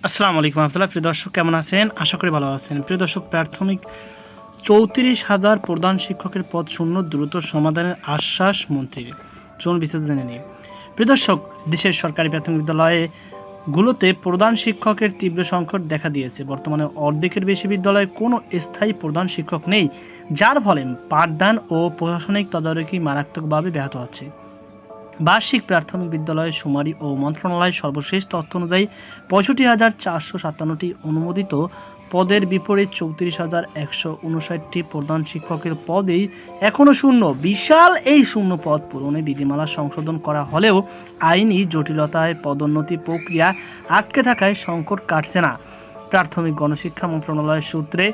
আসসালামু আলাইকুম রহমতুল্লাহ। প্রিয় দর্শক, কেমন আছেন? আশা করি ভালো আছেন। প্রিয় দর্শক, প্রাথমিক ৩৪,০০০ প্রধান শিক্ষকের পদ শূন্য, দ্রুত সমাধানের আশ্বাস মন্ত্রীর। চলুন বিস্তারিত জেনে নিই। প্রিয় দর্শক, দেশের সরকারি প্রাথমিক বিদ্যালয়গুলোতে প্রধান শিক্ষকের তীব্র সংকট দেখা দিয়েছে। বর্তমানে অর্ধেকের বেশি বিদ্যালয়ে কোনো স্থায়ী প্রধান শিক্ষক নেই, যার ফলে পাঠদান ও প্রশাসনিক তদারকি মারাত্মকভাবে ব্যাহত হচ্ছে। বার্ষিক প্রাথমিক বিদ্যালয়ের শুমারি ও মন্ত্রণালয়ের সর্বশেষ তথ্য অনুযায়ী ৬৫,৪৫৭টি অনুমোদিত পদের বিপরীত ৩৪,১৫৯টি প্রধান শিক্ষকের পদেই এখনও শূন্য। বিশাল এই শূন্য পদ পূরণে বিধিমালা সংশোধন করা হলেও আইনি জটিলতায় পদোন্নতি প্রক্রিয়া আটকে থাকায় সংকট কাটছে না। প্রাথমিক গণশিক্ষা মন্ত্রণালয়ের সূত্রে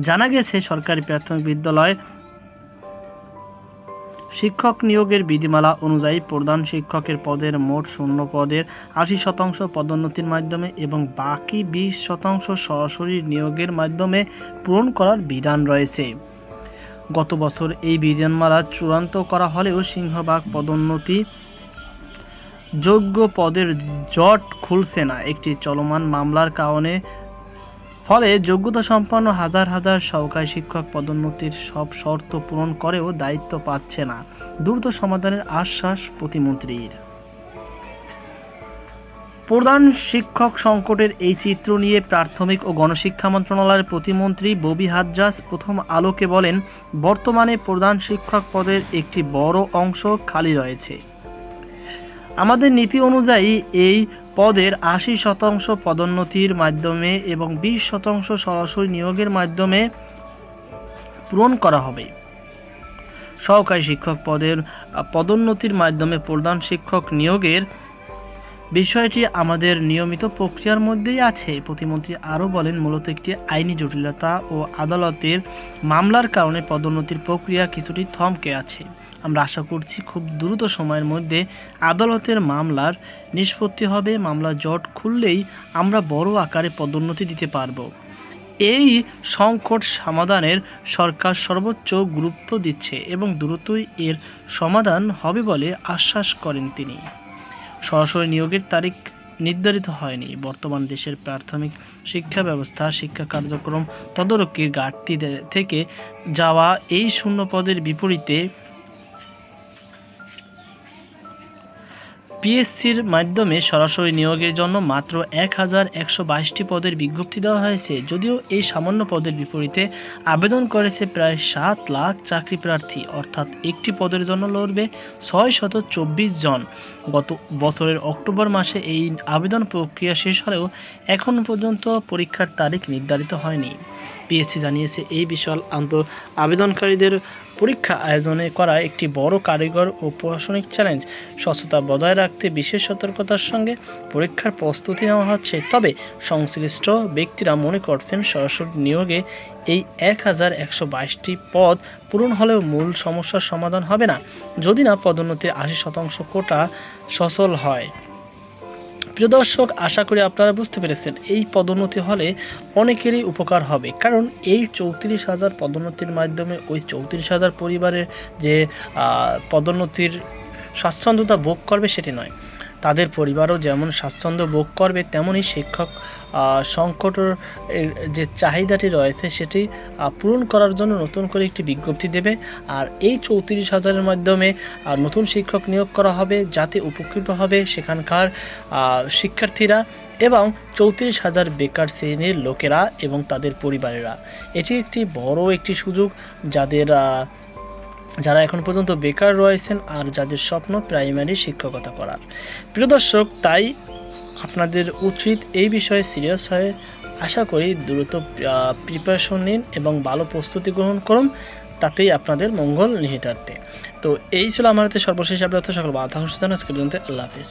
জানা গেছে, সরকারি প্রাথমিক বিদ্যালয় শিক্ষক নিয়োগের বিধিমালা অনুযায়ী প্রধান শিক্ষকের পদের মোট শূন্য পদের ৮০% পদোন্নতির মাধ্যমে এবং বাকি ২০% সরাসরি নিয়োগের মাধ্যমে পূরণ করার বিধান রয়েছে। গত বছর এই বিধিমালা চূড়ান্ত করা হলেও সিংহভাগ পদোন্নতি যোগ্য পদের জট খুলছে না। একটি চলমান মামলার কারণে ফলে যোগ্যতা সম্পন্ন হাজার হাজার সহকারী শিক্ষক পদোন্নতির সব শর্ত পূরণ করেও দায়িত্ব পাচ্ছে না। দ্রুত সমাধানের আশ্বাস প্রতিমন্ত্রীর। প্রধান শিক্ষক সংকটের এই চিত্র নিয়ে প্রাথমিক ও গণশিক্ষা মন্ত্রণালয়ের প্রতিমন্ত্রী ববি হাজ্জাজ প্রথম আলোকে বলেন, বর্তমানে প্রধান শিক্ষক পদের একটি বড় অংশ খালি রয়েছে। আমাদের নীতি অনুযায়ী এই পদের ৮০% পদোন্নতির মাধ্যমে এবং ২০% সরাসরি নিয়োগের মাধ্যমে পূরণ করা হবে। সহকারী শিক্ষক পদের পদোন্নতির মাধ্যমে প্রধান শিক্ষক নিয়োগের বিষয়টি আমাদের নিয়মিত প্রক্রিয়ার মধ্যেই আছে। প্রতিমন্ত্রী আরও বলেন, মূলত একটি আইনি জটিলতা ও আদালতের মামলার কারণে পদোন্নতির প্রক্রিয়া কিছুটি থমকে আছে। আমরা আশা করছি খুব দ্রুত সময়ের মধ্যে আদালতের মামলার নিষ্পত্তি হবে। মামলার জট খুললেই আমরা বড় আকারে পদোন্নতি দিতে পারব। এই সংকট সমাধানের সরকার সর্বোচ্চ গুরুত্ব দিচ্ছে এবং দ্রুতই এর সমাধান হবে বলে আশ্বাস করেন তিনি। সরাসরি নিয়োগের তারিখ নির্ধারিত হয়নি। বর্তমান দেশের প্রাথমিক শিক্ষা ব্যবস্থা শিক্ষা কার্যক্রম তদারকির ঘাটতি থেকে যাওয়া এই শূন্য পদের বিপরীতে পিএসসির মাধ্যমে সরাসরি নিয়োগের জন্য মাত্র ১,১২২টি পদের বিজ্ঞপ্তি দেওয়া হয়েছে। যদিও এই সামান্য পদের বিপরীতে আবেদন করেছে প্রায় ৭ লাখ চাকরি প্রার্থী, অর্থাৎ একটি পদের জন্য লড়বে ৬২৪ জন। গত বছরের অক্টোবর মাসে এই আবেদন প্রক্রিয়া শেষ হলেও এখন পর্যন্ত পরীক্ষার তারিখ নির্ধারিত হয়নি। পিএসসি জানিয়েছে, এই বিশাল আবেদনকারীদের পরীক্ষা আয়োজনে করা একটি বড় কারিগর ও প্রশাসনিক চ্যালেঞ্জ। স্বচ্ছতা বজায় রাখতে বিশেষ সতর্কতার সঙ্গে পরীক্ষার প্রস্তুতি নেওয়া হচ্ছে। তবে সংশ্লিষ্ট ব্যক্তিরা মনে করছেন, সরাসরি নিয়োগে এই ১,১২২টি পদ পূরণ হলেও মূল সমস্যার সমাধান হবে না, যদি না পদোন্নতির ৮০% কোটা সচল হয়। প্রিয় দর্শক, আশা করি আপনারা বুঝতে পেরেছেন, এই পদোন্নতি হলে অনেকেরই উপকার হবে। কারণ এই ৩৪,০০০ পদোন্নতির মাধ্যমে ওই ৩৪,০০০ পরিবারের যে পদোন্নতির স্বাচ্ছন্দ্যতা ভোগ করবে সেটি নয়, তাদের পরিবারও যেমন স্বাচ্ছন্দ্য ভোগ করবে, তেমনই শিক্ষক সংকটের যে চাহিদাটি রয়েছে সেটি পূরণ করার জন্য নতুন করে একটি বিজ্ঞপ্তি দেবে। আর এই ৩৪,০০০-এর মাধ্যমে নতুন শিক্ষক নিয়োগ করা হবে, যাতে উপকৃত হবে সেখানকার শিক্ষার্থীরা এবং ৩৪,০০০ বেকার শ্রেণীর লোকেরা এবং তাদের পরিবারেরা। এটি একটি বড় একটি সুযোগ যারা এখন পর্যন্ত বেকার রয়েছেন আর যাদের স্বপ্ন প্রাইমারি শিক্ষকতা করার। প্রিয় দর্শক, তাই আপনাদের উচিত এই বিষয়ে সিরিয়াস হয়ে আশা করি দ্রুত প্রিপারেশন নিন এবং ভালো প্রস্তুতি গ্রহণ করুন, তাতেই আপনাদের মঙ্গল নিহিতার্থে। তো এই ছিল আমার হাতে সর্বশেষ আপডেট। সকল ভালো থাকুন, সুস্থ থাকুন। আজকে পর্যন্ত আল্লাহ হাফেজ।